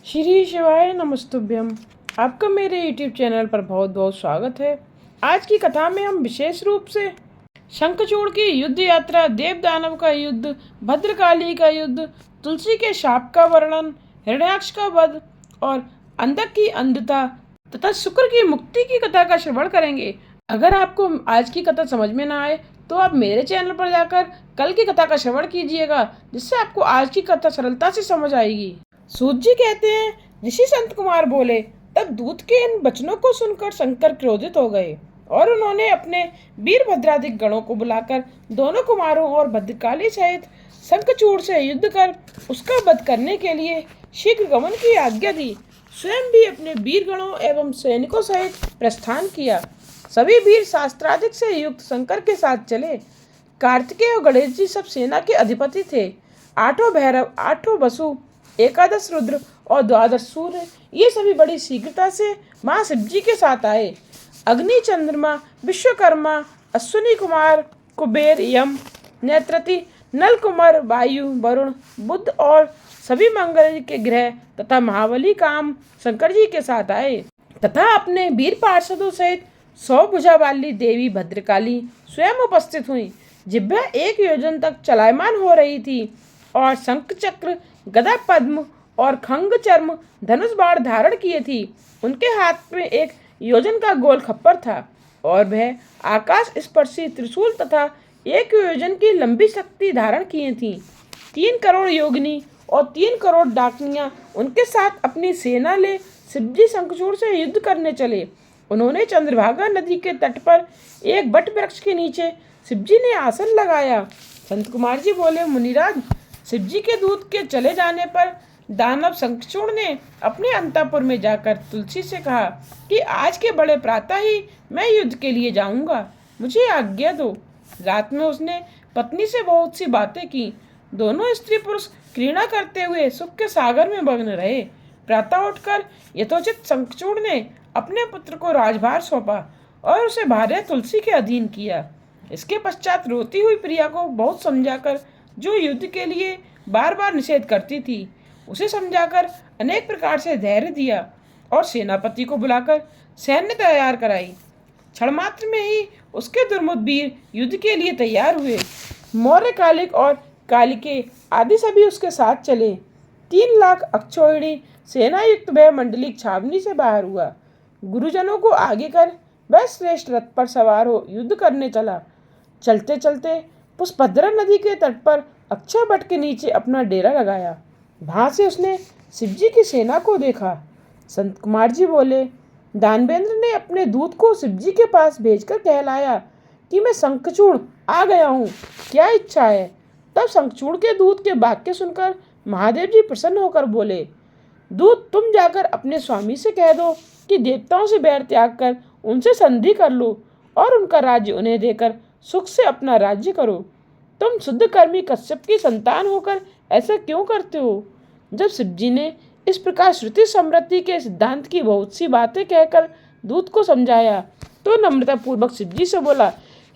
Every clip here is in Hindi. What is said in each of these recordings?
श्री शिवाय नमस्तुभ्यम। आपका मेरे YouTube चैनल पर बहुत बहुत स्वागत है। आज की कथा में हम विशेष रूप से शंखचूड़ की युद्ध यात्रा, देव दानव का युद्ध, भद्रकाली का युद्ध, तुलसी के शाप का वर्णन, हिरण्याक्ष का वध और अंधक की अंधता तथा शुक्र की मुक्ति की कथा का श्रवण करेंगे। अगर आपको आज की कथा समझ में ना आए तो आप मेरे चैनल पर जाकर कल की कथा का श्रवण कीजिएगा, जिससे आपको आज की कथा सरलता से समझ आएगी। सूत जी कहते हैं, ऋषि संत कुमार बोले। तब दूत के इन वचनों को सुनकर शंकर क्रोधित हो गए और उन्होंने अपने वीरभद्रादि गणों को बुलाकर दोनों कुमारों और भद्रकाली सहित शंखचूड़ से युद्ध कर उसका वध करने के लिए शीघ्र गमन की आज्ञा दी। स्वयं भी अपने वीरगणों एवं सैनिकों सहित प्रस्थान किया। सभी वीर शास्त्राधिक से युक्त शंकर के साथ चले। कार्तिकेय और गणेश जी सब सेना के अधिपति थे। आठों भैरव, आठों वसु, एकादश रुद्र और द्वादश सूर्य ये सभी बड़ी शीघ्रता से माँ शिव जी के साथ आए। अग्नि, चंद्रमा, विश्वकर्मा, अश्विनी कुमार, कुबेर, यम, नेत्रति, नल कुमार, वायु, वरुण, बुध और सभी मंगल के ग्रह तथा महाबली काम शंकर जी के साथ आए तथा अपने वीर पार्षदों सहित 100 भुजा वाली देवी भद्रकाली स्वयं उपस्थित हुई। जिह्वा 1 योजन तक चलायमान हो रही थी और शंख चक्र, गदा, पद्म और खंग चर्म धनुष बाण धारण किए थी। उनके हाथ में 1 योजन का गोल खप्पर था और वह आकाश स्पर्शी त्रिशूल तथा 1 योजन की लंबी शक्ति धारण किए थी। 3 करोड़ योगिनी और 3 करोड़ डाकनियां उनके साथ अपनी सेना ले शिवजी शंखचूड़ से युद्ध करने चले। उन्होंने चंद्रभागा नदी के तट पर एक बट वृक्ष के नीचे शिवजी ने आसन लगाया। संत कुमार जी बोले, मुनिराज, शिवजी के दूत के चले जाने पर दानव शंखचूड़ ने अपने अंतःपुर में जाकर तुलसी से कहा कि आज के बड़े प्रातः ही मैं युद्ध के लिए जाऊंगा, मुझे आज्ञा दो। रात में उसने पत्नी से बहुत सी बातें की। दोनों स्त्री पुरुष क्रीड़ा करते हुए सुख के सागर में मग्न रहे। प्रातः उठकर यथोचित शंखचूड़ ने अपने पुत्र को राजभार सौंपा और उसे भार्या तुलसी के अधीन किया। इसके पश्चात रोती हुई प्रिया को बहुत समझाकर, जो युद्ध के लिए बार बार निषेध करती थी, उसे समझाकर अनेक प्रकार से धैर्य दिया और सेनापति को बुलाकर सैन्य तैयार कराई। क्षण मात्र में ही उसके दुर्मुद वीर युद्ध के लिए तैयार हुए। मौर्य कालिक और कालिके आदि सभी उसके साथ चले। 3 लाख अक्षौहिणी सेना युक्त वह मंडली छावनी से बाहर हुआ। गुरुजनों को आगे कर वह श्रेष्ठ रथ पर सवार हो युद्ध करने चला। चलते चलते पुष्पभद्रा नदी के तट पर अक्षय वट के नीचे अपना डेरा लगाया। वहां से उसने शिवजी की सेना को देखा। संत कुमार जी बोले, दानवेंद्र ने अपने दूत को शिवजी के पास भेजकर कहलाया कि मैं शंखचूड़ आ गया हूँ, क्या इच्छा है। तब शंखचूड़ के दूत के वाक्य सुनकर महादेव जी प्रसन्न होकर बोले, दूत, तुम जाकर अपने स्वामी से कह दो कि देवताओं से बैर त्याग कर उनसे संधि कर लो और उनका राज्य उन्हें देकर सुख से अपना राज्य करो। तुम शुद्ध कर्मी कश्यप की संतान होकर ऐसा क्यों करते हो। जब शिवजी ने इस प्रकार श्रुति समृद्धि के सिद्धांत की बहुत सी बातें कहकर दूत को समझाया तो नम्रता पूर्वक शिवजी से बोला,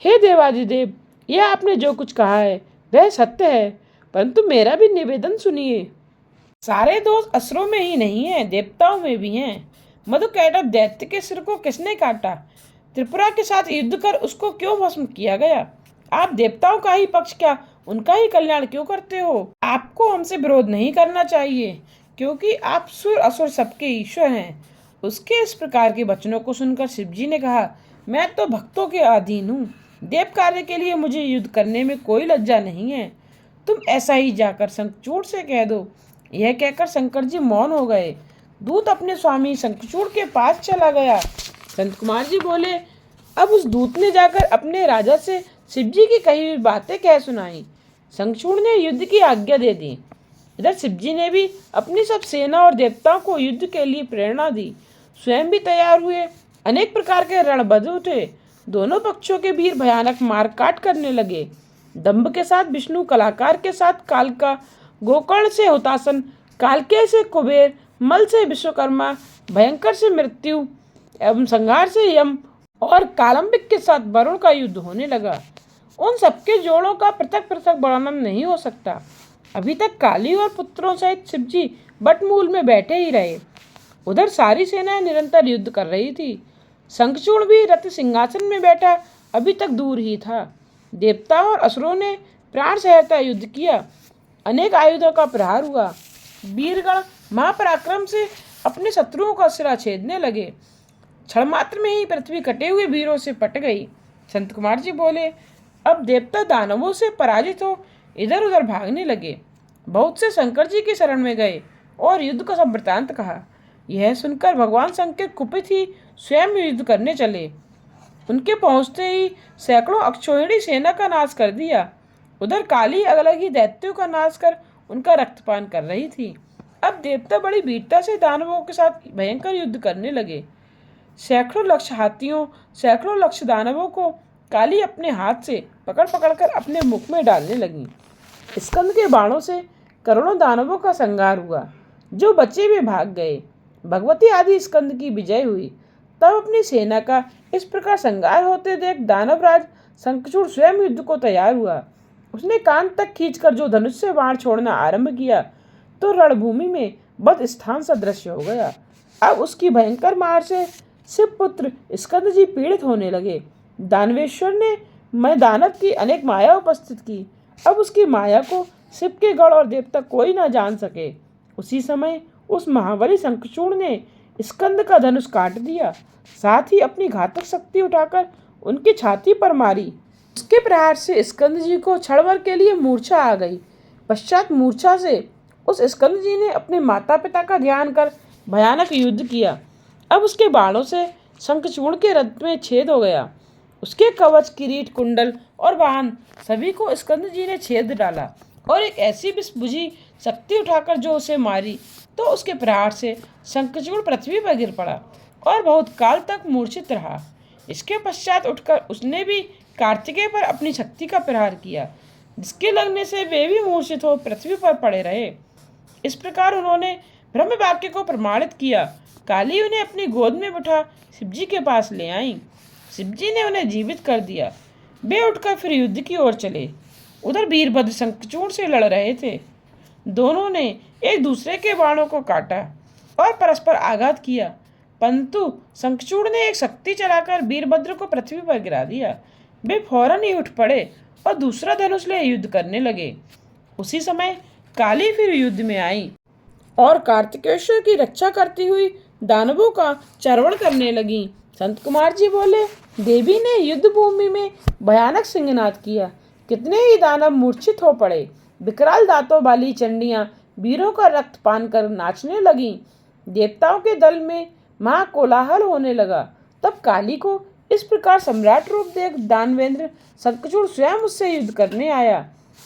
हे देवादिदेव, यह आपने जो कुछ कहा है वह सत्य है, परंतु मेरा भी निवेदन सुनिए। सारे दोष असुरों में ही नहीं है, देवताओं में भी हैं। मधुकैटभ दैत्य के सिर को किसने काटा। त्रिपुरा के साथ युद्ध कर उसको क्यों भस्म किया गया। आप देवताओं का ही पक्ष क्या, उनका ही कल्याण क्यों करते हो। आपको हमसे विरोध नहीं करना चाहिए, क्योंकि आप सुर असुर सबके ईश्वर हैं। उसके इस प्रकार के वचनों को सुनकर शिवजी ने कहा, मैं तो भक्तों के अधीन हूँ। देव कार्य के लिए मुझे युद्ध करने में कोई लज्जा नहीं है। तुम ऐसा ही जाकर शंखचूड़ से कह दो। यह कहकर शंकर जी मौन हो गए। दूत अपने स्वामी शंखचूड़ के पास चला गया। संत कुमार जी बोले, अब उस दूत ने जाकर अपने राजा से शिवजी की कही हुई बातें कह सुनाई। शंखचूड़ ने युद्ध की आज्ञा दे दी। इधर शिवजी ने भी अपनी सब सेना और देवताओं को युद्ध के लिए प्रेरणा दी। स्वयं भी तैयार हुए। अनेक प्रकार के रणबद्ध उठे। दोनों पक्षों के वीर भयानक मारकाट करने लगे। दंभ के साथ विष्णु, कलाकार के साथ कालका, गोकर्ण से हुतासन, कालके से कुबेर, मल से विश्वकर्मा, भयंकर से मृत्यु एवं संहार से यम और कालंबिक के साथ वरुण का युद्ध होने लगा। उन सबके जोड़ों का पृथक पृथक वर्णन नहीं हो सकता। अभी तक काली और पुत्रों सहित शिवजी बटमूल में बैठे ही रहे। उधर सारी सेना निरंतर युद्ध कर रही थी। शंखचूड़ भी रथ सिंहासन में बैठा अभी तक दूर ही था। देवताओं और असुरों ने प्राण सहता युद्ध किया। अनेक आयुधों का प्रहार हुआ। वीरगण महापराक्रम से अपने शत्रुओं का सिरा छेदने लगे। क्षण मात्र में ही पृथ्वी कटे हुए वीरों से पट गई। संत कुमार जी बोले, अब देवता दानवों से पराजित हो इधर उधर भागने लगे। बहुत से शंकर जी की शरण में गए और युद्ध का सब वृतांत कहा। यह सुनकर भगवान शंकर कुपित ही स्वयं युद्ध करने चले। उनके पहुंचते ही सैकड़ों अक्षौहिणी सेना का नाश कर दिया। उधर काली अलग ही दैत्यों का नाश कर उनका रक्तपान कर रही थी। अब देवता बड़ी वीरता से दानवों के साथ भयंकर युद्ध करने लगे। सैकड़ों लक्ष हाथियों, सैकड़ों लक्ष दानवों को काली अपने हाथ से पकड़ पकड़ कर अपने मुख में डालने लगी। स्कंद के बाणों से करोड़ों दानवों का संहार हुआ। जो बचे वे भाग गए। भगवती आदि स्कंद की विजय हुई। तब अपनी सेना का इस प्रकार संहार होते देख दानवराज शंखचूड़ स्वयं युद्ध को तैयार हुआ। उसने कान तक खींचकर जो धनुष से बाण छोड़ना आरंभ किया तो रणभूमि में बद स्थान सा दृश्य हो गया। अब उसकी भयंकर मार से शिवपुत्र स्कंद जी पीड़ित होने लगे। दानवेश्वर ने मैं दानव की अनेक माया उपस्थित की। अब उसकी माया को शिव के गढ़ और देवता कोई न जान सके। उसी समय उस महाबली शंखचूड़ ने स्कंद का धनुष काट दिया। साथ ही अपनी घातक शक्ति उठाकर उनकी छाती पर मारी। उसके प्रहार से स्कंद जी को क्षण भर के लिए मूर्छा आ गई। पश्चात मूर्छा से उस स्कंद जी ने अपने माता पिता का ध्यान कर भयानक युद्ध किया। अब उसके बाणों से शंखचूड़ के रथ में छेद हो गया। उसके कवच, किरीट, कुंडल और वाहन सभी को स्कंद जी ने छेद डाला और एक ऐसी विषबुझी शक्ति उठाकर जो उसे मारी तो उसके प्रहार से शंखचूड़ पृथ्वी पर गिर पड़ा और बहुत काल तक मूर्छित रहा। इसके पश्चात उठकर उसने भी कार्तिकेय पर अपनी शक्ति का प्रहार किया, जिसके लगने से वे भी मूर्छित हो पृथ्वी पर पड़े रहे। इस प्रकार उन्होंने ब्रह्म वाक्य को प्रमाणित किया। काली उन्हें अपनी गोद में बिठा शिवजी के पास ले आई। शिवजी ने उन्हें जीवित कर दिया। वे उठकर फिर युद्ध की ओर चले। उधर वीरभद्र शंखचूड़ से लड़ रहे थे। दोनों ने एक दूसरे के बाणों को काटा और परस्पर आघात किया, परंतु शंखचूड़ ने एक शक्ति चलाकर वीरभद्र को पृथ्वी पर गिरा दिया। वे फौरन ही उठ पड़े और दूसरा धनुष ले युद्ध करने लगे। उसी समय काली फिर युद्ध में आई और कार्तिकेश्वर की रक्षा करती हुई दानवों का चर्वण करने लगी। संत कुमार जी बोले, देवी ने युद्ध भूमि में भयानक सिंहनाद किया। कितने ही दानव मूर्छित हो पड़े। विकराल दांतों वाली चंडियां वीरों का रक्त पान कर नाचने लगीं। देवताओं के दल में महाकोलाहल होने लगा। तब काली को इस प्रकार सम्राट रूप देख दानवेंद्र शंखचूड़ स्वयं उससे युद्ध करने आया।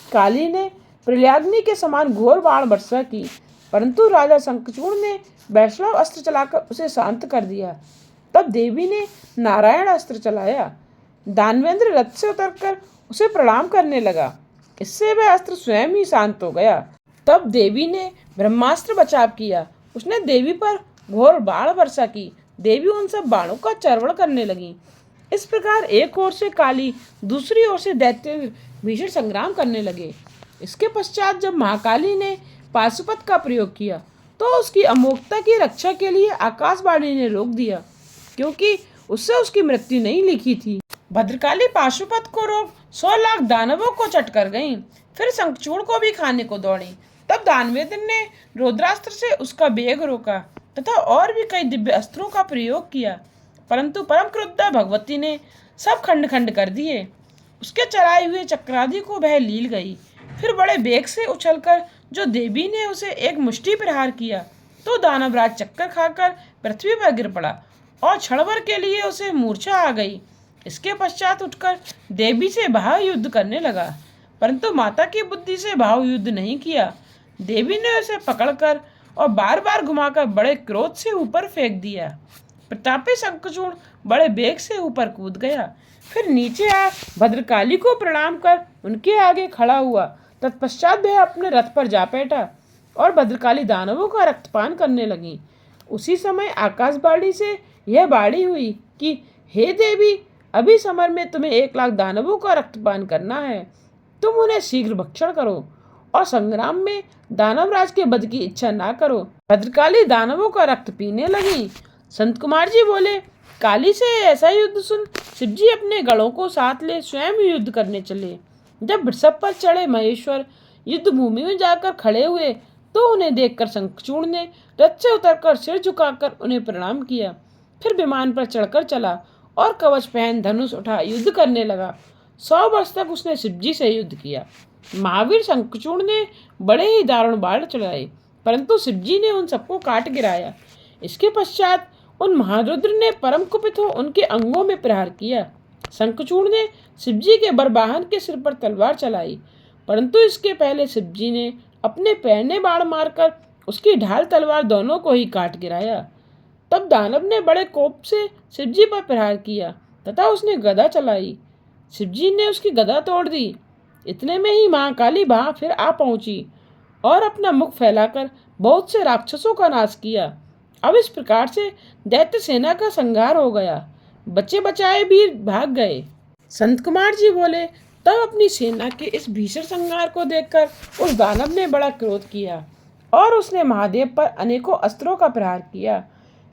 काली ने प्रलयाग्नि के समान घोर बाण वर्षा की, परंतु राजा शंखचूड़ ने वैष्णव अस्त्र चलाकर उसे शांत कर दिया। तब देवी ने नारायण अस्त्र चलाया। दानवेंद्र रथ से उतरकर उसे प्रणाम करने लगा। इससे वह अस्त्र स्वयं ही शांत हो गया। तब देवी ने ब्रह्मास्त्र बचाव किया। उसने देवी पर घोर बाण वर्षा की। देवी उन सब बाणों का चर्वण करने लगी। इस प्रकार एक ओर से काली, दूसरी ओर से दैत्य भीषण संग्राम करने लगे। इसके पश्चात जब महाकाली ने पाशुपत का प्रयोग किया तो उसकी अमोघता की रक्षा के लिए आकाशवाणी ने रोक दिया, क्योंकि उससे उसकी मृत्यु नहीं लिखी थी। भद्रकाली पाशुपत को रोक 100 लाख दानवों को चट कर गईं। फिर शंखचूड़ को भी खाने को दौड़ी। तब दानवेंद्र ने रुद्रास्त्र से उसका वेग रोका तथा और भी कई दिव्य अस्त्रों का प्रयोग किया, परंतु परम क्रुद्धा भगवती ने सब खंड खंड कर दिए। उसके चलाए हुए चक्रादि को वह लील गई। फिर बड़े वेग से उछलकर जो देवी ने उसे एक मुष्टि प्रहार किया तो दानवराज चक्कर खाकर पृथ्वी पर गिर पड़ा और क्षण भर के लिए उसे मूर्छा आ गई। इसके पश्चात उठकर देवी से भाव युद्ध करने लगा, परंतु माता की बुद्धि से भाव युद्ध नहीं किया। देवी ने उसे पकड़कर और बार बार घुमाकर बड़े क्रोध से ऊपर फेंक दिया। प्रतापी शंखचूड़ बड़े वेग से ऊपर कूद गया। फिर नीचे आ भद्रकाली को प्रणाम कर उनके आगे खड़ा हुआ। तत्पश्चात वह अपने रथ पर जा बैठा और भद्रकाली दानवों का रक्तपान करने लगी। उसी समय आकाशवाणी से यह बाणी हुई कि हे देवी, अभी समर में तुम्हें 1 लाख दानवों का रक्तपान करना है। तुम उन्हें शीघ्र भक्षण करो। और संग्राम में दानवराज के वध की इच्छा ना करो। भद्रकाली दानवों का रक्त पीने लगी। संत कुमार जी बोले, काली से ऐसा युद्ध सुन शिवजी अपने गढ़ों को साथ ले स्वयं युद्ध करने चले। जब वृषभ पर चढ़े महेश्वर युद्ध भूमि में जाकर खड़े हुए तो उन्हें देखकर शंखचूड़ ने रथ से उतरकर सिर झुकाकर उन्हें प्रणाम किया। फिर विमान पर चढ़कर चला और कवच पहन धनुष उठा युद्ध करने लगा। 100 वर्ष तक उसने शिवजी से युद्ध किया। महावीर शंखचूड़ ने बड़े ही दारुण बाण चलाए, परंतु शिवजी ने उन सबको काट गिराया। इसके पश्चात उन महारुद्र ने परम कुपित हो उनके अंगों में प्रहार किया। शंखचूड़ ने शिवजी के बरवाहन के सिर पर तलवार चलाई, परंतु इसके पहले शिवजी ने अपने पैर ने बाण मारकर उसकी ढाल तलवार दोनों को ही काट गिराया। तब दानव ने बड़े कोप से शिवजी पर प्रहार किया तथा उसने गदा चलाई। शिवजी ने उसकी गदा तोड़ दी। इतने में ही महाकाली वहां फिर आ पहुंची और अपना मुख फैलाकर बहुत से राक्षसों का नाश किया। अब इस प्रकार से दैत्य सेना का संहार हो गया। बचे बचाए वीर भाग गए। संत कुमार जी बोले, तब अपनी सेना के इस भीषण संहार को देखकर उस दानव ने बड़ा क्रोध किया और उसने महादेव पर अनेकों अस्त्रों का प्रहार किया।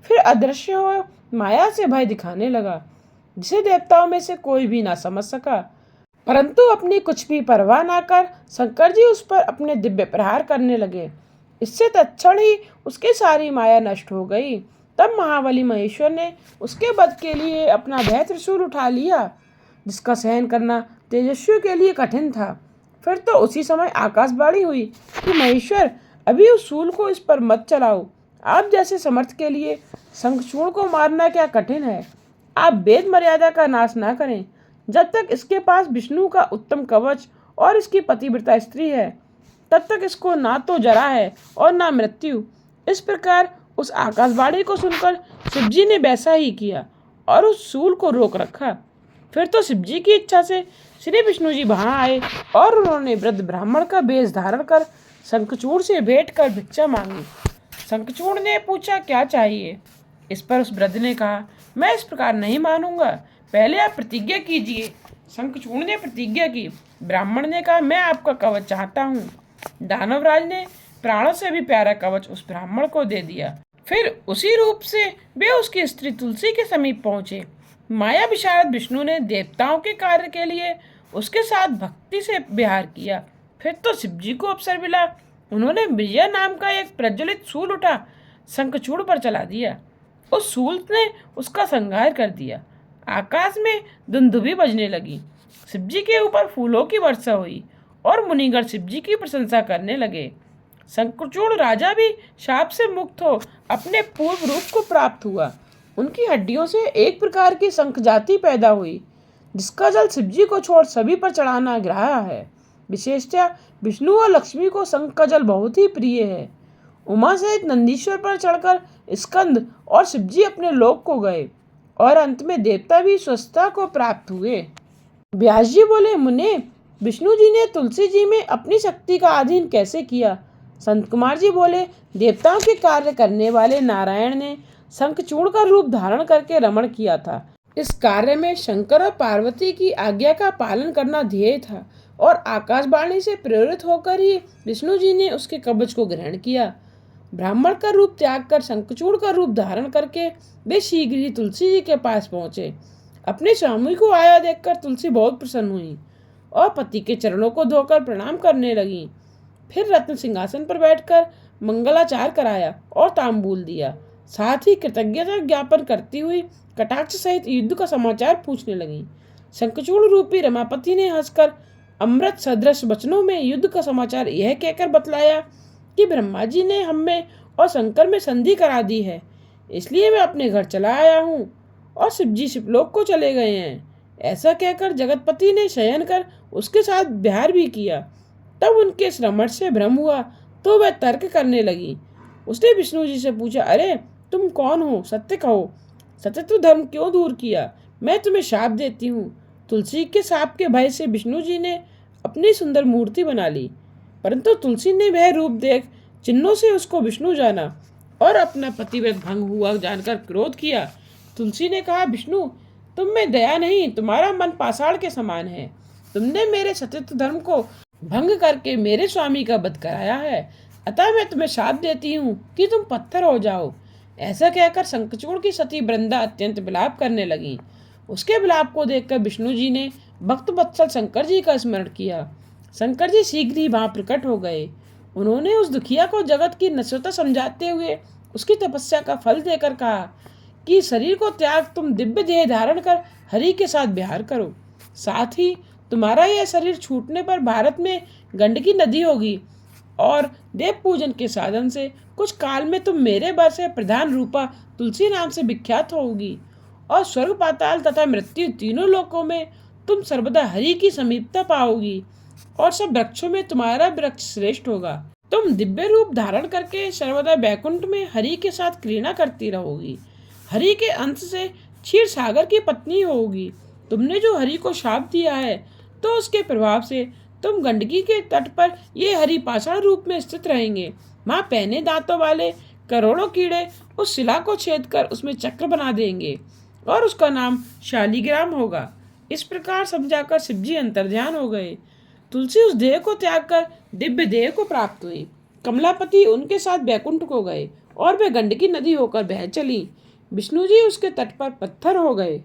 फिर अदृश्य हो माया से भय दिखाने लगा, जिसे देवताओं में से कोई भी ना समझ सका। परंतु अपनी कुछ भी परवाह ना कर शंकर जी उस पर अपने दिव्य प्रहार करने लगे। इससे तत्क्षण ही उसकी सारी माया नष्ट हो गई। तब महाबली महेश्वर ने उसके वध के लिए अपना भय त्रिशूल उठा लिया, जिसका सहन करना तेजस्वी के लिए कठिन था। फिर तो उसी समय आकाशवाणी हुई कि महेश्वर, अभी उस शूल को इस पर मत चलाओ। आप जैसे समर्थ के लिए शंखचूड़ को मारना क्या कठिन है। आप वेद मर्यादा का नाश ना करें। जब तक इसके पास विष्णु का उत्तम कवच और इसकी पतिव्रता स्त्री है, तब तक इसको ना तो जरा है और ना मृत्यु। इस प्रकार उस आकाशवाणी को सुनकर शिवजी ने वैसा ही किया और उस शूल को रोक रखा। फिर तो शिवजी की इच्छा से श्री विष्णु जी वहां आए और उन्होंने वृद्ध ब्राह्मण का वेश धारण कर शंखचूड़ से भेंट कर भिक्षा मांगी। शंखचूड़ ने पूछा, क्या चाहिए? इस पर उस वृद्ध ने कहा, मैं इस प्रकार नहीं मानूंगा, पहले आप प्रतिज्ञा कीजिए। शंखचूड़ ने प्रतिज्ञा की। ब्राह्मण ने कहा, मैं आपका कवच चाहता हूँ। दानवराज ने प्राणों से भी प्यारा कवच उस ब्राह्मण को दे दिया। फिर उसी रूप से वे उसकी स्त्री तुलसी के समीप पहुंचे। माया विशारद विष्णु ने देवताओं के कार्य के लिए उसके साथ भक्ति से विहार किया। फिर तो शिवजी को अवसर मिला। उन्होंने विजय नाम का एक प्रज्वलित शूल उठा शंखचूड़ पर चला दिया। उस शूल ने उसका संहार कर दिया। आकाश में दुंदुभी बजने लगी। शिवजी के ऊपर फूलों की वर्षा हुई और मुनिगण शिवजी की प्रशंसा करने लगे। शंखचूड़ राजा भी शाप से मुक्त हो अपने पूर्व रूप को प्राप्त हुआ। उनकी हड्डियों से एक प्रकार की शंख जाति पैदा हुई, जिसका जल शिवजी को छोड़ सभी पर चढ़ाना ग्राह्य है। विशेषतः विष्णु और लक्ष्मी को शंख का जल बहुत ही प्रिय है। उमा सहित नंदीश्वर पर चढ़कर स्कंद और शिवजी अपने लोक को गए और अंत में देवता भी स्वस्थता को प्राप्त हुए। व्यास जी बोले, मुने, विष्णु जी ने तुलसी जी में अपनी शक्ति का अधीन कैसे किया? संत कुमार जी बोले, देवताओं के कार्य करने वाले नारायण ने शंखचूड़ का रूप धारण करके रमण किया था। इस कार्य में शंकर और पार्वती की आज्ञा का पालन करना ध्येय था और आकाशवाणी से प्रेरित होकर ही विष्णु जी ने उसके कवच को ग्रहण किया। ब्राह्मण का रूप त्याग कर शंखचूड़ का रूप धारण करके वे शीघ्र ही तुलसी जी के पास पहुंचे। अपने स्वामी को आया देखकर तुलसी बहुत प्रसन्न हुई और पति के चरणों को धोकर प्रणाम करने लगी। फिर रत्न सिंहासन पर बैठकर मंगलाचार कराया और तांबूल दिया। साथ ही कृतज्ञता ज्ञापन करती हुई कटाक्ष सहित युद्ध का समाचार पूछने लगी। शंखचूड़ रूपी रमापति ने हंसकर अमृत सदृश वचनों में युद्ध का समाचार यह कहकर बतलाया कि ब्रह्मा जी ने हम में और शंकर में संधि करा दी है, इसलिए मैं अपने घर चला आया हूँ और शिवजी शिवलोक को चले गए हैं। ऐसा कहकर जगतपति ने शयन कर उसके साथ विहार भी किया। तब उनके श्रमण से भ्रम हुआ तो वह तर्क करने लगी। उसने विष्णु जी से पूछा, अरे तुम कौन हो? सत्य कहो, सत्य धर्म क्यों दूर किया? मैं तुम्हें शाप देती हूँ। तुलसी के शाप के भय से विष्णु जी ने अपनी सुंदर मूर्ति बना ली, परंतु तुलसी ने वह रूप देख चिन्हों से उसको विष्णु जाना और अपना पतिव्रत भंग हुआ जानकर क्रोध किया। तुलसी ने कहा, विष्णु, तुम में दया नहीं, तुम्हारा मन पाषाण के समान है। तुमने मेरे सत्य धर्म को भंग करके मेरे स्वामी का वध कराया है, अतः मैं तुम्हें शाप देती हूँ कि तुम पत्थर हो जाओ। ऐसा कहकर शंखचूड़ की सती वृंदा अत्यंत विलाप करने लगी। उसके विलाप को देखकर विष्णु जी ने भक्त वत्सल शंकर जी का स्मरण किया। शंकर जी शीघ्र ही वहां प्रकट हो गए। उन्होंने उस दुखिया को जगत की नश्वरता समझाते हुए उसकी तपस्या का फल देकर कहा कि शरीर को त्याग तुम दिव्य देह धारण कर हरि के साथ विहार करो। साथ ही तुम्हारा यह शरीर छूटने पर भारत में गंडकी नदी होगी और देव पूजन के साधन से कुछ काल में तुम मेरे वर से प्रधान रूपा तुलसी नाम से विख्यात होगी और स्वर्ग पाताल तथा मृत्यु तीनों लोकों में तुम सर्वदा हरि की समीपता पाओगी और सब वृक्षों में तुम्हारा वृक्ष श्रेष्ठ होगा। तुम दिव्य रूप धारण करके सर्वदा बैकुंठ में हरि के साथ क्रीड़ा करती रहोगी। हरि के अंश से क्षीर सागर की पत्नी होगी। तुमने जो हरि को शाप दिया है तो उसके प्रभाव से तुम गंडकी के तट पर ये हरि पाषाण रूप में स्थित रहेंगे। वहां पहने दांतों वाले करोड़ों कीड़े उस शिला को छेद कर उसमें चक्र बना देंगे और उसका नाम शालिग्राम होगा। इस प्रकार समझाकर शिवजी अंतर्ध्यान हो गए। तुलसी उस देह को त्याग कर दिव्य देह को प्राप्त हुई। कमलापति उनके साथ बैकुंठ को गए और वे गंडकी नदी होकर बह चली। विष्णु जी उसके तट पर पत्थर हो गए।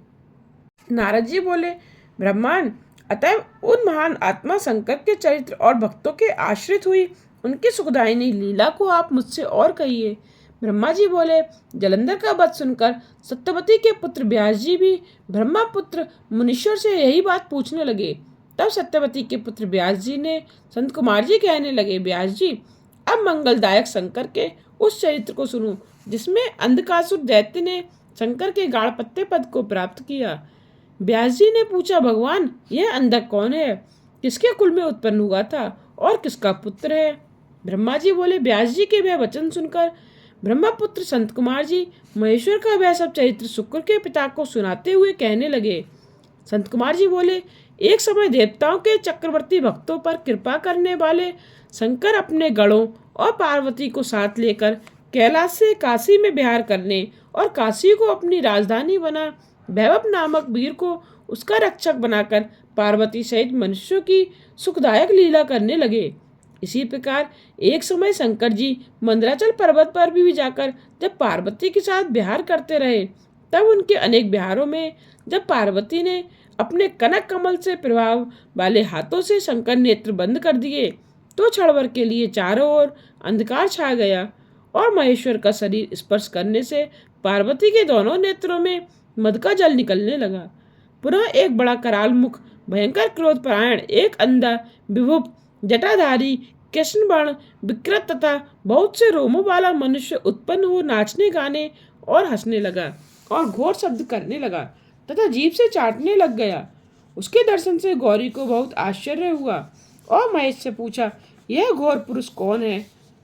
नारद जी बोले, ब्रह्मांड, अतः उन महान आत्मा शंकर के चरित्र और भक्तों के आश्रित हुई उनकी सुखदायिनी लीला को आप मुझसे और कहिए। ब्रह्मा जी बोले, जलंधर का वध सुनकर सत्यवती के पुत्र व्यास जी भी ब्रह्मपुत्र मुनीश्वर से यही बात पूछने लगे। तब सत्यवती के पुत्र व्यास जी ने संत कुमार जी कहने लगे, व्यास जी, अब मंगलदायक शंकर के उस चरित्र को सुनो जिसमें अंधकासुर दैत्य ने शंकर के गाढ़पत्ते पद को प्राप्त किया। व्यास जी ने पूछा, भगवान, यह अंधक कौन है, किसके कुल में उत्पन्न हुआ था और किसका पुत्र है? ब्रह्मा जी बोले, व्यास जी के वह वचन सुनकर ब्रह्मपुत्र संत कुमार जी महेश्वर का वह सब चरित्र शुक्र के पिता को सुनाते हुए कहने लगे। संत कुमार जी बोले, एक समय देवताओं के चक्रवर्ती भक्तों पर कृपा करने वाले शंकर अपने गणों और पार्वती को साथ लेकर कैलाश से काशी में विहार करने और काशी को अपनी राजधानी बना वैभव नामक वीर को उसका रक्षक बनाकर पार्वती सहित मनुष्यों की सुखदायक लीला करने लगे। इसी प्रकार एक समय शंकर जी मंदराचल पर्वत पर भी जाकर जब पार्वती के साथ विहार करते रहे, तब उनके अनेक विहारों में जब पार्वती ने अपने कनक कमल से प्रभाव वाले हाथों से शंकर नेत्र बंद कर दिए तो क्षणभर के लिए चारों ओर अंधकार छा गया और महेश्वर का शरीर स्पर्श करने से पार्वती के दोनों नेत्रों में मद का जल निकलने लगा। पुनः एक बड़ा कराल मुख, भयंकर क्रोध परायण, एक अंधा विभुप जटाधारी कृष्णवर्ण विकृत तथा बहुत से रोमों वाला मनुष्य उत्पन्न हो नाचने गाने और हंसने लगा और घोर शब्द करने लगा तथा जीभ से चाटने लग गया। उसके दर्शन से गौरी को बहुत आश्चर्य हुआ और महेश से पूछा, यह घोर पुरुष कौन है?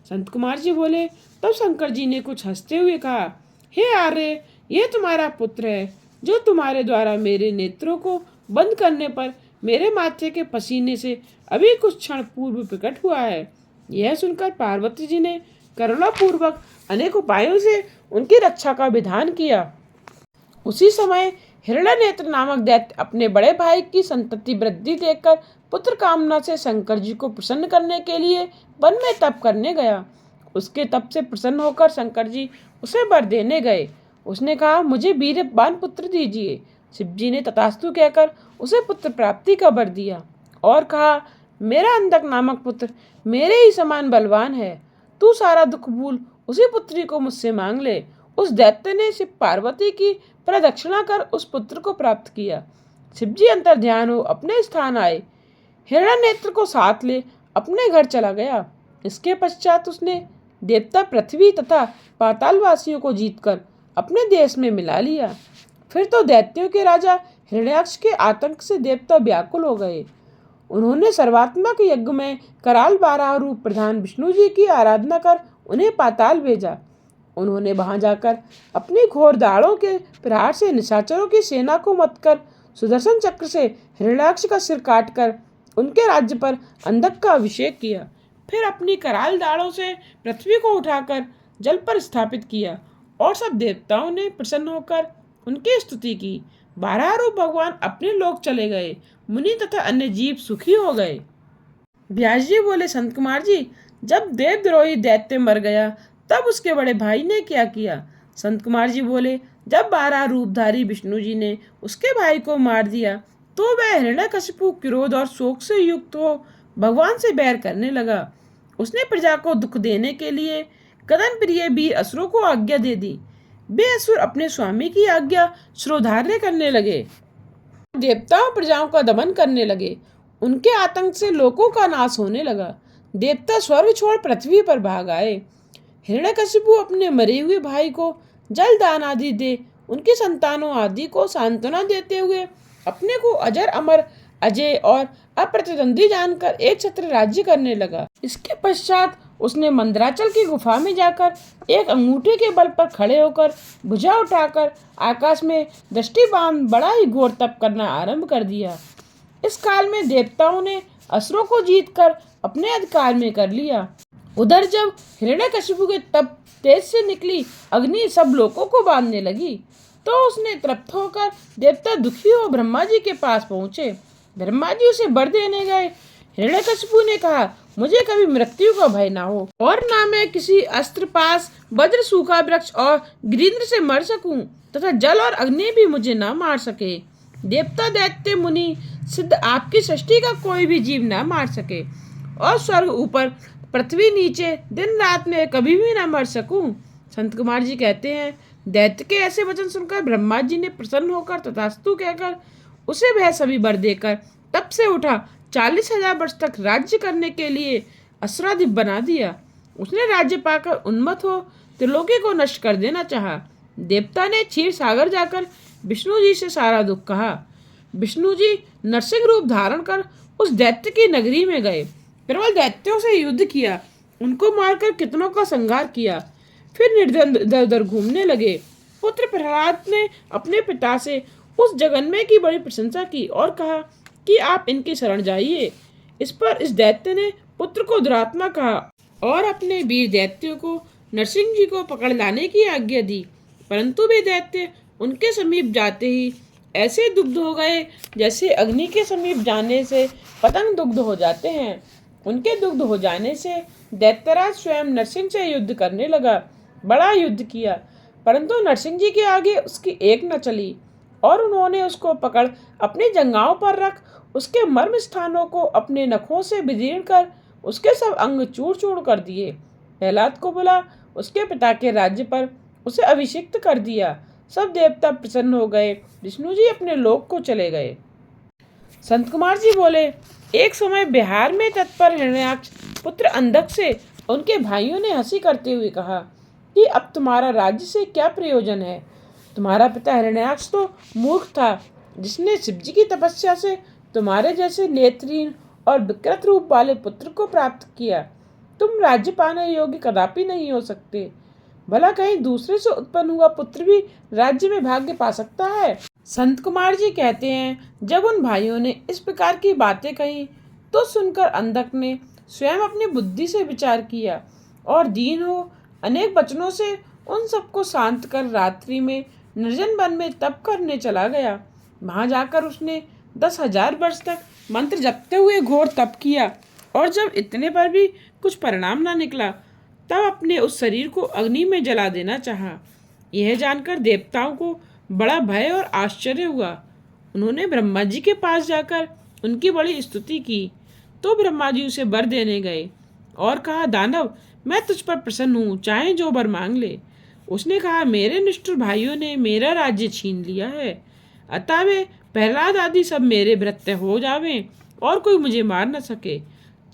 संत कुमार जी बोले, तब शंकर जी ने कुछ हंसते हुए कहा, हे आर्य, यह तुम्हारा पुत्र है जो तुम्हारे द्वारा मेरे नेत्रों को बंद करने पर मेरे माथे के पसीने से अभी कुछ क्षण पूर्व प्रकट हुआ है। यह सुनकर पार्वती जी ने करुणापूर्वक अनेक उपायों से उनकी रक्षा का विधान किया। उसी समय हिरण्यनेत्र नामक दैत्य अपने बड़े भाई की संतति वृद्धि देखकर पुत्र कामना से शंकर जी को प्रसन्न करने के लिए वन में तप करने गया। उसके तप से प्रसन्न होकर शंकर जी उसे वर देने गए। उसने कहा, मुझे वीर्यवान पुत्र दीजिए। शिवजी ने तथास्तु कहकर उसे पुत्र प्राप्ति का वर दिया और कहा, मेरा अंधक नामक पुत्र मेरे ही समान बलवान है, तू सारा दुख भूल उसी पुत्री को मुझसे मांग ले। उस दैत्य ने शिव पार्वती की प्रदक्षिणा कर उस पुत्र को प्राप्त किया। शिवजी अंतर्ध्यान हो अपने स्थान आए, हिरण्यनेत्र को साथ ले अपने घर चला गया। इसके पश्चात उसने देवता पृथ्वी तथा पातालवासियों को जीतकर अपने देश में मिला लिया। फिर तो दैत्यों के राजा हिरण्याक्ष के आतंक से देवता व्याकुल हो गए। उन्होंने सर्वात्मक यज्ञ में कराल बारह रूप प्रधान विष्णु जी की आराधना कर उन्हें पाताल भेजा। उन्होंने वहां जाकर अपनी घोर दाढ़ों के प्रहार से निशाचरों की सेना को मत कर सुदर्शन चक्र से हिरण्याक्ष का सिर काटकर उनके राज्य पर अंधक का अभिषेक किया। फिर अपनी कराल दाढ़ों से पृथ्वी को उठाकर जल पर स्थापित किया और सब देवताओं ने प्रसन्न होकर उनकी स्तुति की। 12 रूप भगवान अपने लोक चले गए। मुनि तथा अन्य जीव सुखी हो गए। व्यास जी बोले, संत कुमार जी, जब देवद्रोही दैत्य मर गया तब उसके बड़े भाई ने क्या किया? संत कुमार जी बोले, जब 12 रूपधारी विष्णु जी ने उसके भाई को मार दिया तो वह हिरण्यकशिपु क्रोध और शोक से युक्त हो भगवान से बैर करने लगा। उसने प्रजा को दुख देने के लिए कदन प्रिय वीर असुरों को आज्ञा दे दी। वे असुर अपने स्वामी की आज्ञा श्रोधार्य करने लगे, देवताओं प्रजाओं का दमन करने लगे। उनके आतंक से लोगों का नाश होने लगा। देवता स्वर्ग छोड़ पृथ्वी पर भाग आए। हिरण्यकशिपु अपने मरे हुए भाई को जल दान आदि दे उनकी संतानों आदि को सांत्वना देते हुए अपने को अजर अमर अजय और अप्रतिद्वंदी जानकर एक छत्र राज्य करने लगा। इसके पश्चात उसने मंदराचल की गुफा में जाकर एक अंगूठे के बल पर खड़े होकर भुजा उठाकर आकाश में दृष्टि बांध बड़ा ही घोर तप करना आरंभ कर दिया। इस काल में देवताओं ने असुरों को जीतकर अपने अधिकार में कर लिया। उधर जब हिरण्यकशिपु के तप तेज से निकली अग्नि सब लोगों को बांधने लगी तो उसने तृप्त होकर देवता दुखी हो ब्रह्मा जी के पास पहुंचे। ब्रह्मा जी उसे वर देने गए। हिरण्यकशिपु ने कहा, मुझे कभी मृत्यु का भय ना हो और ना मैं किसी अस्त्र पास वज्र सूखा वृक्ष और गिरिंद्र से मर सकूं तथा जल और अग्नि भी मुझे ना मार सके। देवता दैत्य मुनि सिद्ध आपकी सृष्टि का कोई भी जीव ना मार सके और स्वर्ग ऊपर पृथ्वी नीचे दिन रात में कभी भी ना मर सकूं। संत कुमार जी कहते हैं, दैत्य के ऐसे वचन सुनकर ब्रह्मा जी ने प्रसन्न होकर तथास्तु कहकर उसे वह सभी वर देकर तब से उठा 40,000 वर्ष तक राज्य करने के लिए असुराधिप बना दिया। उसने राज्य पाकर उन्मत्त हो त्रिलोकी को नष्ट कर देना चाहा। देवता ने क्षीर सागर जाकर विष्णु जी से सारा दुख कहा। विष्णु जी नरसिंह रूप धारण कर उस दैत्य की नगरी में गए। प्रबल दैत्यों से युद्ध किया, उनको मारकर कितनों का संहार किया, फिर निर्धन इधर उधर घूमने लगे। पुत्र प्रहलाद ने अपने पिता से उस जगन्मय की बड़ी प्रशंसा की और कहा कि आप इनकी शरण जाइए। इस पर इस दैत्य ने पुत्र को दुरात्मा कहा और अपने वीर दैत्यों को नरसिंह जी को पकड़ लाने की आज्ञा दी, परंतु वे दैत्य उनके समीप जाते ही ऐसे दुग्ध हो गए जैसे अग्नि के समीप जाने से पतंग दुग्ध हो जाते हैं। उनके दुग्ध हो जाने से दैत्यराज स्वयं नरसिंह से युद्ध करने लगा। बड़ा युद्ध किया, परंतु नरसिंह जी के आगे उसकी एक न चली और उन्होंने उसको पकड़ अपनी जंघाओं पर रख उसके मर्म स्थानों को अपने नखों से विदीर्ण कर उसके सब अंग चूर चूर कर दिए। प्रहलाद को बुला उसके पिता के राज्य पर उसे अभिषिक्त कर दिया। सब देवता प्रसन्न हो गए। विष्णु जी अपने लोक को चले गए। संत कुमार जी बोले, एक समय बिहार में तत्पर हिरण्याक्ष पुत्र अंधक से उनके भाइयों ने हंसी करते हुए कहा कि अब तुम्हारा राज्य से क्या प्रयोजन है? तुम्हारा पिता हिरण्याक्ष तो मूर्ख था, जिसने शिव जी की तपस्या से तुम्हारे जैसे नेत्रहीन और विकृत रूप वाले पुत्र को प्राप्त किया। तुम राज्य पाने योग्य कदापि नहीं हो सकते। भला कहीं दूसरे से उत्पन्न हुआ पुत्र भी राज्य में भाग्य पा सकता है? संत कुमार जी कहते हैं, जब उन भाइयों ने इस प्रकार की बातें कही तो सुनकर अंधक ने स्वयं अपनी बुद्धि से विचार किया और दीन हो अनेक वचनों से उन सबको शांत कर रात्रि में निर्जन वन में तप करने चला गया। वहां जाकर उसने 10,000 वर्ष तक मंत्र जपते हुए घोर तप किया और जब इतने पर भी कुछ परिणाम ना निकला तब अपने उस शरीर को अग्नि में जला देना चाहा। यह जानकर देवताओं को बड़ा भय और आश्चर्य हुआ। उन्होंने ब्रह्मा जी के पास जाकर उनकी बड़ी स्तुति की तो ब्रह्मा जी उसे वर देने गए और कहा, दानव, मैं तुझ पर प्रसन्न हूँ, चाहे जो वर मांग ले। उसने कहा, मेरे निष्ठुर भाइयों ने मेरा राज्य छीन लिया है, अतः वे प्रहलाद आदि सब मेरे भृत्य हो जावें और कोई मुझे मार न सके,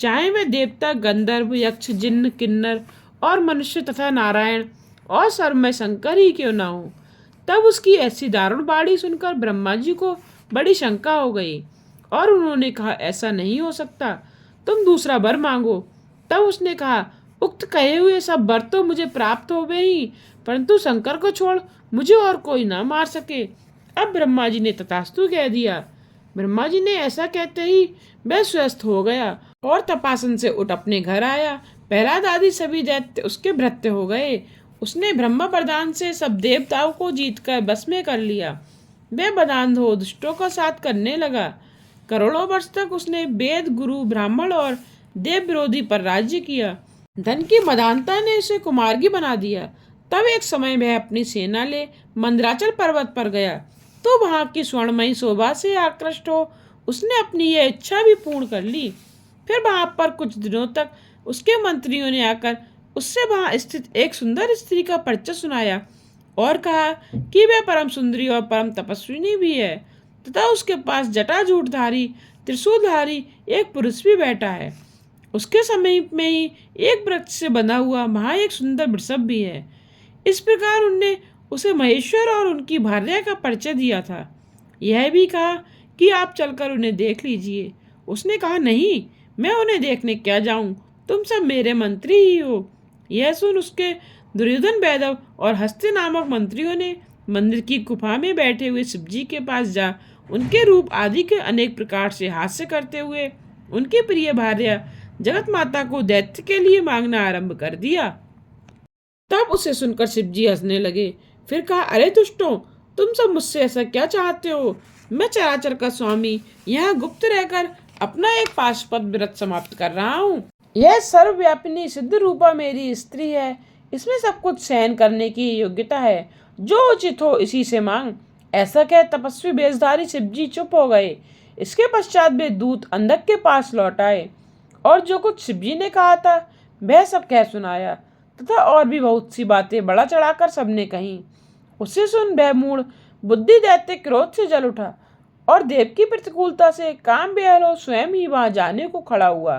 चाहे वे देवता गंधर्व यक्ष जिन्न किन्नर और मनुष्य तथा नारायण और सर्वमय शंकर ही क्यों ना हो। तब उसकी ऐसी दारुण बाणी सुनकर ब्रह्मा जी को बड़ी शंका हो गई और उन्होंने कहा, ऐसा नहीं हो सकता, तुम दूसरा वर मांगो। तब उसने कहा, उक्त कहे हुए सब वर तो मुझे प्राप्त हो गए ही, परंतु शंकर को छोड़ मुझे और कोई ना मार सके। अब ब्रह्मा जी ने तथास्तु कह दिया। ब्रह्मा जी ने ऐसा कहते ही वह स्वस्थ हो गया और तपासन से उठ अपने घर आया। प्रहलाद आदि सभी दैत्य उसके भृत्य हो गए। उसने ब्रह्म वरदान से सब देवताओं को जीतकर बस में कर लिया। वह बदान दुष्टों का साथ करने लगा। करोड़ों वर्ष तक उसने वेद गुरु ब्राह्मण और देव विरोधी पर राज्य किया। धन की मदानता ने उसे कुमार्गी बना दिया। तब एक समय वह अपनी सेना ले मंदराचल पर्वत पर गया तो वहां की स्वर्णमयी शोभा से आकृष्ट हो उसने अपनी यह इच्छा भी पूर्ण कर ली। फिर वहां पर कुछ दिनों तक उसके मंत्रियों ने आकर उससे वहां स्थित एक सुंदर स्त्री का परिचय सुनाया और कहा कि वह परम सुंदरी और परम तपस्विनी भी है तथा उसके पास जटाजूटधारी त्रिशूलधारी एक पुरुष भी बैठा है। उसके समीप में ही एक वृक्ष से बना हुआ वहां एक सुंदर वृषभ भी है। इस प्रकार उनने उसे महेश्वर और उनकी भार्या का परिचय दिया था। यह भी कहा कि आप चलकर उन्हें देख लीजिए। उसने कहा, नहीं, मैं उन्हें देखने क्या जाऊं, तुम सब मेरे मंत्री ही हो। यह सुन उसके दुर्योधन, वैदव और हस्ती नामक मंत्रियों ने मंदिर की गुफा में बैठे हुए शिवजी के पास जा उनके रूप आदि के अनेक प्रकार से हास्य करते हुए उनकी प्रिय भार्या जगत माता को दैत्य के लिए मांगना आरंभ कर दिया। तब उसे सुनकर शिवजी हंसने लगे। फिर कहा, अरे दुष्टों, तुम सब मुझसे ऐसा क्या चाहते हो? मैं चराचर का स्वामी यहाँ गुप्त रहकर अपना एक पाशुपत व्रत समाप्त कर रहा हूँ। यह सर्वव्यापिनी सिद्ध रूपा मेरी स्त्री है। इसमें सब कुछ सहन करने की योग्यता है। जो उचित हो इसी से मांग। ऐसा कह तपस्वी वेशधारी शिवजी चुप हो गए। इसके पश्चात वे दूत अंधक के पास लौट आए और जो कुछ शिवजी ने कहा था वह सब कह सुनाया तथा और भी बहुत सी बातें बड़ा चढ़ाकर सबने कही। उसे सुन वह मूढ़ बुद्धि दैत्य क्रोध से जल उठा और देव की प्रतिकूलता से काम बेहलो स्वयं ही वहां जाने को खड़ा हुआ।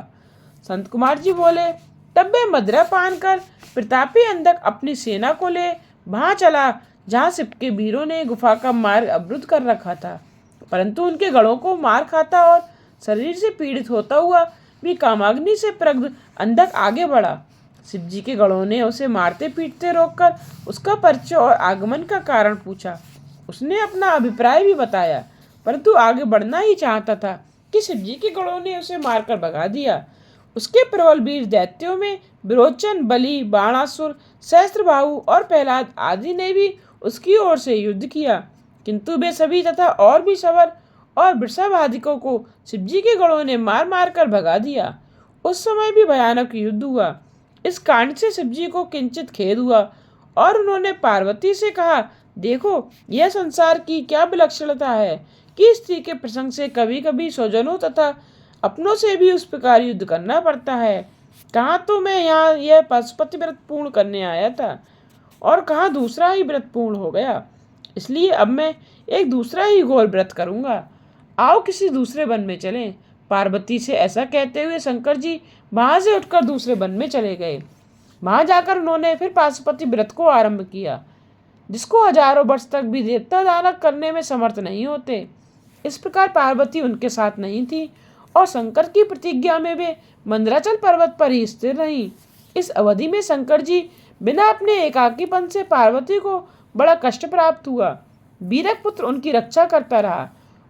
संत कुमार जी बोले, तब वह मदिरा पान कर प्रतापी अंधक अपनी सेना को ले वहां चला जहां शिव के वीरों ने गुफा का मार्ग अवरुद्ध कर रखा था। परंतु उनके गढ़ों को मार खाता और शरीर से पीड़ित होता हुआ भी कामाग्नि से प्रग्ध अंधक आगे बढ़ा। शिवजी के गढ़ों ने उसे मारते पीटते रोककर उसका परिचय और आगमन का कारण पूछा। उसने अपना अभिप्राय भी बताया, परंतु आगे बढ़ना ही चाहता था कि शिवजी के गढ़ों ने उसे मारकर भगा दिया। उसके प्रबल वीर दैत्यों में विरोचन, बलि, बाणासुर, सहस्त्रबाहु और प्रहलाद आदि ने भी उसकी ओर से युद्ध किया, किंतु वे सभी तथा और भी सवर और वृषभ आदिकों को शिवजी के गढ़ों ने मार मार कर भगा दिया। उस समय भी भयानक युद्ध हुआ। इस कांड से शिवजी को किंचित खेद हुआ और उन्होंने पार्वती से कहा, देखो, यह संसार की क्या विलक्षणता है कि स्त्री के प्रसंग से कभी कभी स्वजनों तथा अपनों से भी उस प्रकार युद्ध करना पड़ता है। कहाँ तो मैं यहाँ यह पशुपति व्रत पूर्ण करने आया था और कहाँ दूसरा ही व्रत पूर्ण हो गया। इसलिए अब मैं एक दूसरा ही घोर व्रत करूँगा। आओ किसी दूसरे वन में चलें। पार्वती से ऐसा कहते हुए शंकर जी वहां से उठकर दूसरे वन में चले गए। वहां जाकर उन्होंने फिर पाशुपति व्रत को आरंभ किया, जिसको हजारों वर्ष तक भी देवता दानव करने में समर्थ नहीं होते। इस प्रकार पार्वती उनके साथ नहीं थी और शंकर की प्रतिज्ञा में वे मंदराचल पर्वत पर ही स्थिर रहीं। इस अवधि में शंकर जी बिना अपने एकाकीपन से पार्वती को बड़ा कष्ट प्राप्त हुआ। बीरक पुत्र उनकी रक्षा करता रहा।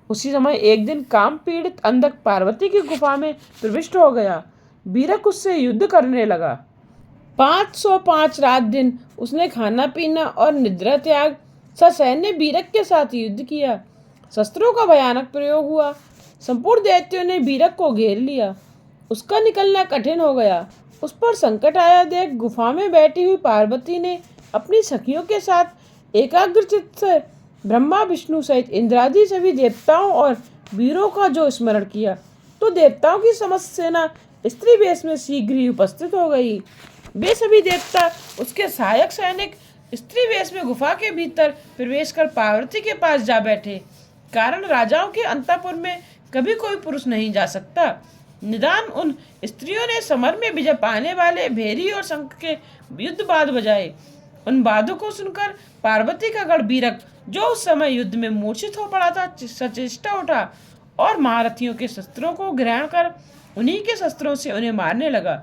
उसी समय एक दिन काम पीड़ित अंधक पार्वती की गुफा में प्रविष्ट हो गया। बीरक उससे युद्ध करने लगा। 505 रात दिन उसने खाना पीना और निद्रा त्याग ससैन्य बीरक के साथ युद्ध किया। शस्त्रों का भयानक प्रयोग हुआ। संपूर्ण दैत्यों ने बीरक को घेर लिया। उसका निकलना कठिन हो गया। उस पर संकट आया देख गुफा में बैठी हुई पार्वती ने अपनी सखियों के साथ एकाग्रचित्त से ब्रह्मा, विष्णु सहित इंद्रादि सभी देवताओं और वीरों का जो स्मरण किया तो देवताओं की समस्त सेना स्त्री वेश में शीघ्र ही उपस्थित हो गई। वे सभी देवता उसके सहायक सैनिक स्त्री वेश में गुफा के भीतर प्रवेश कर पार्वती के पास जा बैठे। कारण राजाओं के अंतःपुर में कभी कोई पुरुष नहीं जा सकता। निदान उन स्त्रियों ने समर में विजय पाने वाले भेरी और शंख के युद्ध बाद बजाए। उन वादों को सुनकर पार्वती का गढ़ बीरक, जो उस समय युद्ध में मूर्छित हो पड़ा था, सचेष्टा उठा और महारथियों के शस्त्रों को ग्रहण कर उन्हीं के शस्त्रों से उन्हें मारने लगा।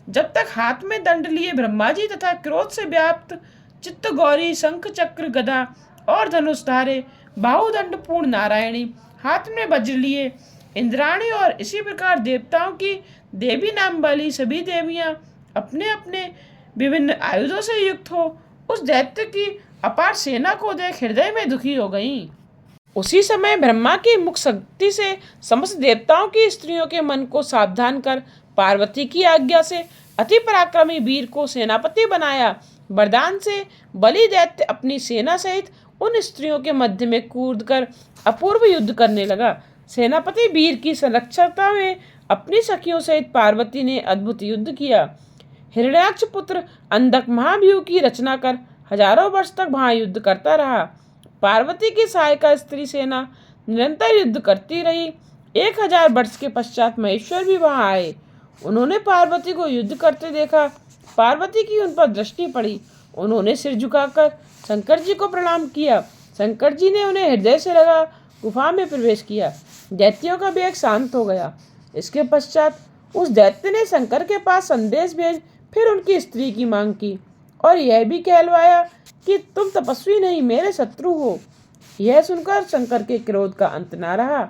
जब तक हाथ में दंड लिए ब्रह्मा जी तथा क्रोध से व्याप्त चित्त गौरी शंख चक्र गदा और धनुष धारे बाहुदंड पूर्ण नारायणी हाथ में वज्र लिए इंद्राणी और इसी प्रकार देवताओं की देवी नाम वाली सभी देवियां अपने अपने विभिन्न आयुधों से युक्त हो उस दैत्य की अपार सेना को देख हृदय में दुखी हो गईं। उसी समय ब्रह्मा की मुख शक्ति से समस्त देवताओं की स्त्रियों के मन को सावधान कर पार्वती की आज्ञा से अति पराक्रमी वीर को सेनापति बनाया। वरदान से बलि दैत्य अपनी सेना सहित उन स्त्रियों के मध्य में कूदकर अपूर्व युद्ध करने लगा। सेनापति वीर की संरक्षता में अपनी सखियों सहित पार्वती ने अद्भुत युद्ध किया। हिरण्याक्ष पुत्र अंधक महाव्यूह की रचना कर हजारों वर्ष तक वहां युद्ध करता रहा। पार्वती की सहायिका स्त्री सेना निरंतर युद्ध करती रही। 1000 वर्ष के पश्चात महेश्वर भी वहां आए। उन्होंने पार्वती को युद्ध करते देखा। पार्वती की उन पर दृष्टि पड़ी। उन्होंने सिर झुकाकर शंकर जी को प्रणाम किया। शंकर जी ने उन्हें हृदय से लगा गुफा में प्रवेश किया। दैत्यों का वेग शांत हो गया। इसके पश्चात उस दैत्य ने शंकर के पास संदेश भेज फिर उनकी स्त्री की मांग की और यह भी कहलवाया कि तुम तपस्वी नहीं, मेरे शत्रु हो। यह सुनकर शंकर के क्रोध का अंत न रहा।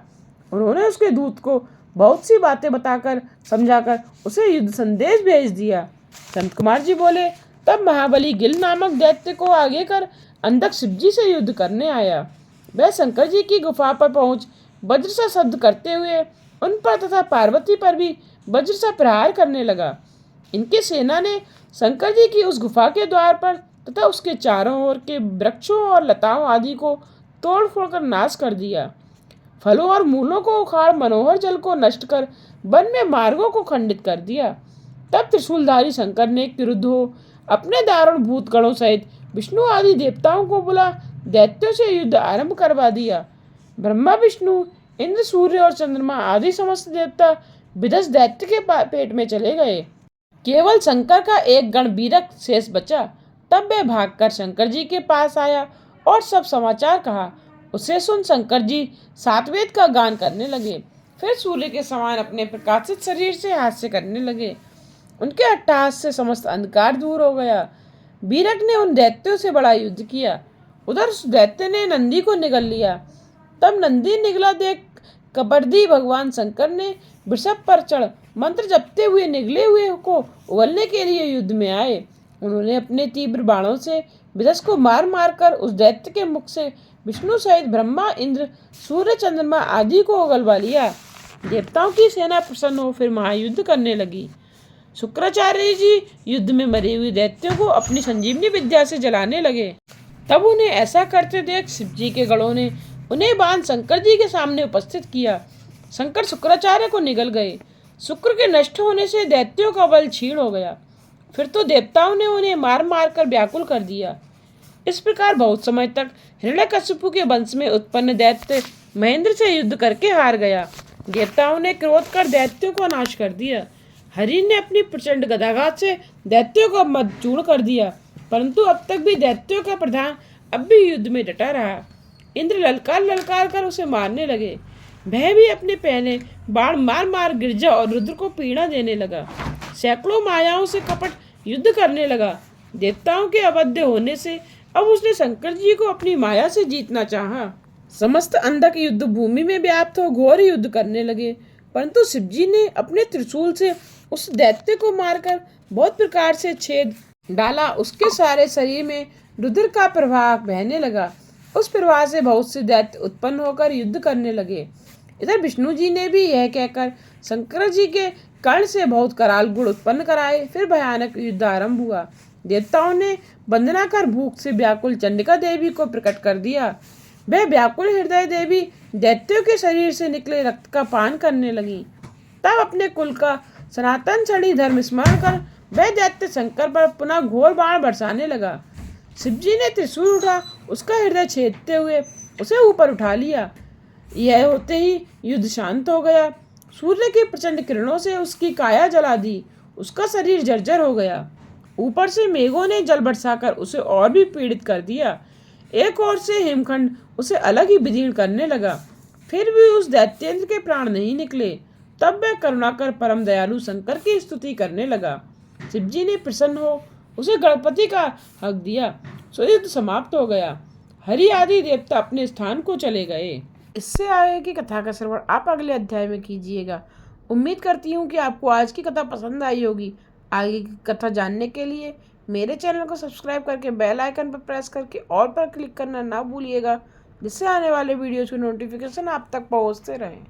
उन्होंने उसके दूत को बहुत सी बातें बताकर समझाकर उसे युद्ध संदेश भेज दिया। संत कुमार जी बोले, तब महाबली गिल नामक दैत्य को आगे कर अंधक शिवजी से युद्ध करने आया। वह शंकर जी की गुफा पर पहुंच वज्र सा शब्द करते हुए उन पर तथा पार्वती पर भी वज्र सा प्रहार करने लगा। इनकी सेना ने शंकर जी की उस गुफा के द्वार पर तथा उसके चारों ओर के वृक्षों और लताओं आदि को तोड़ फोड़ कर नाश कर दिया। फलों और मूलों को उखाड़ मनोहर जल को नष्ट कर वन में मार्गों को खंडित कर दिया। तब त्रिशूलधारी शंकर ने क्रुद्ध हो अपने दारुण भूतगणों सहित विष्णु आदि देवताओं को बुला दैत्यों से युद्ध आरंभ करवा दिया। ब्रह्मा, विष्णु, इंद्र, सूर्य और चंद्रमा आदि समस्त देवता विदस दैत्य के पेट में चले गए। केवल शंकर का एक गण वीरक शेष बचा। तब वह भागकर शंकर जी के पास आया और सब समाचार कहा। उसे सुन शंकर जी सातवेद का गान करने लगे। फिर सूर्य के समान अपने प्रकाशित शरीर से हास्य करने लगे। उनके अट्टहास से समस्त अंधकार दूर हो गया। वीरक ने उन दैत्यों से बड़ा युद्ध किया। उधर उस दैत्य ने नंदी को निगल लिया। तब नंदी निगला देख कबर्दी भगवान शंकर ने वृषभ पर चढ़ मंत्र जपते हुए निगले हुए को उगलने के लिए युद्ध में आए। उन्होंने अपने तीव्र बाणों से विदस को मार मार कर उस दैत्य के मुख से विष्णु सहित ब्रह्मा, इंद्र, सूर्य, चंद्रमा आदि को उगलवा लिया। देवताओं की सेना प्रसन्न हो फिर महायुद्ध करने लगी। शुक्राचार्य जी युद्ध में मरे हुए दैत्यों को अपनी संजीवनी विद्या से जलाने लगे। तब उन्हें ऐसा करते देख शिवजी के गणों ने उन्हें बांध शंकर जी के सामने उपस्थित किया। शंकर शुक्राचार्य को निगल गए। शुक्र के नष्ट होने से दैत्यों का बल क्षीण हो गया। फिर तो देवताओं ने उन्हें मार मार कर व्याकुल कर दिया। इस प्रकार बहुत समय तक हिरण्यकशिपु के वंश में उत्पन्न दैत्य महेंद्र से युद्ध करके हार गया। देवताओं ने क्रोध कर दैत्यों को नाश कर दिया। हरि ने अपनी प्रचंड गदाघात से दैत्यों को मदचूर्ण कर दिया, परंतु अब तक भी दैत्यों का प्रधान अब भी युद्ध में डटा रहा। इंद्र ललकार ललकार कर उसे मारने लगे। वह भी अपने पहने बाण मार मार गिरजा और रुद्र को पीड़ा देने लगा। सैकड़ों मायाओं से कपट युद्ध करने लगा। देवताओं के अवध्य होने से अब उसने शंकर जी को अपनी माया से जीतना चाहा। समस्त अंधक युद्ध भूमि में व्याप्त हो घोर युद्ध करने लगे, परंतु शिवजी ने अपने त्रिशूल से उस दैत्य को मारकर बहुत प्रकार से छेद डाला। उसके सारे शरीर में रुद्र का प्रवाह बहने लगा। उस प्रवाह से बहुत से दैत्य उत्पन्न होकर युद्ध करने लगे। इधर विष्णु जी ने भी यह कहकर शंकर जी के कर्ण से बहुत कराल गुण उत्पन्न कराए। फिर भयानक युद्ध आरंभ हुआ। देवताओं ने वंदना कर भूख से व्याकुल चंडिका देवी को प्रकट कर दिया। वह व्याकुल हृदय देवी दैत्यों के शरीर से निकले रक्त का पान करने लगी। तब अपने कुल का सनातन छड़ी धर्म स्मरण कर वह दैत्य शंकर पर पुनः घोर बाण बरसाने लगा। शिवजी ने त्रिशूल उठा उसका हृदय छेदते हुए उसे ऊपर उठा लिया। यह होते ही युद्ध शांत हो गया। सूर्य की प्रचंड किरणों से उसकी काया जला दी। उसका शरीर जर्जर हो गया। ऊपर से मेघों ने जल बरसाकर उसे और भी पीड़ित कर दिया। एक ओर से हिमखंड उसे अलग ही विदीर्ण करने लगा। फिर भी उस दैत्येंद्र के प्राण नहीं निकले। तब वह करुणाकर परम दयालु शंकर की स्तुति करने लगा। शिवजी ने प्रसन्न हो उसे गणपति का हक दिया। सो युद्ध समाप्त हो गया। हरि आदि देवता अपने स्थान को चले गए। इससे आगे की कथा का श्रवण आप अगले अध्याय में कीजिएगा। उम्मीद करती हूँ कि आपको आज की कथा पसंद आई होगी। आगे की कथा जानने के लिए मेरे चैनल को सब्सक्राइब करके बेल आइकन पर प्रेस करके ऑल पर क्लिक करना ना भूलिएगा, जिससे आने वाले वीडियोज़ की नोटिफिकेशन आप तक पहुँचते रहें।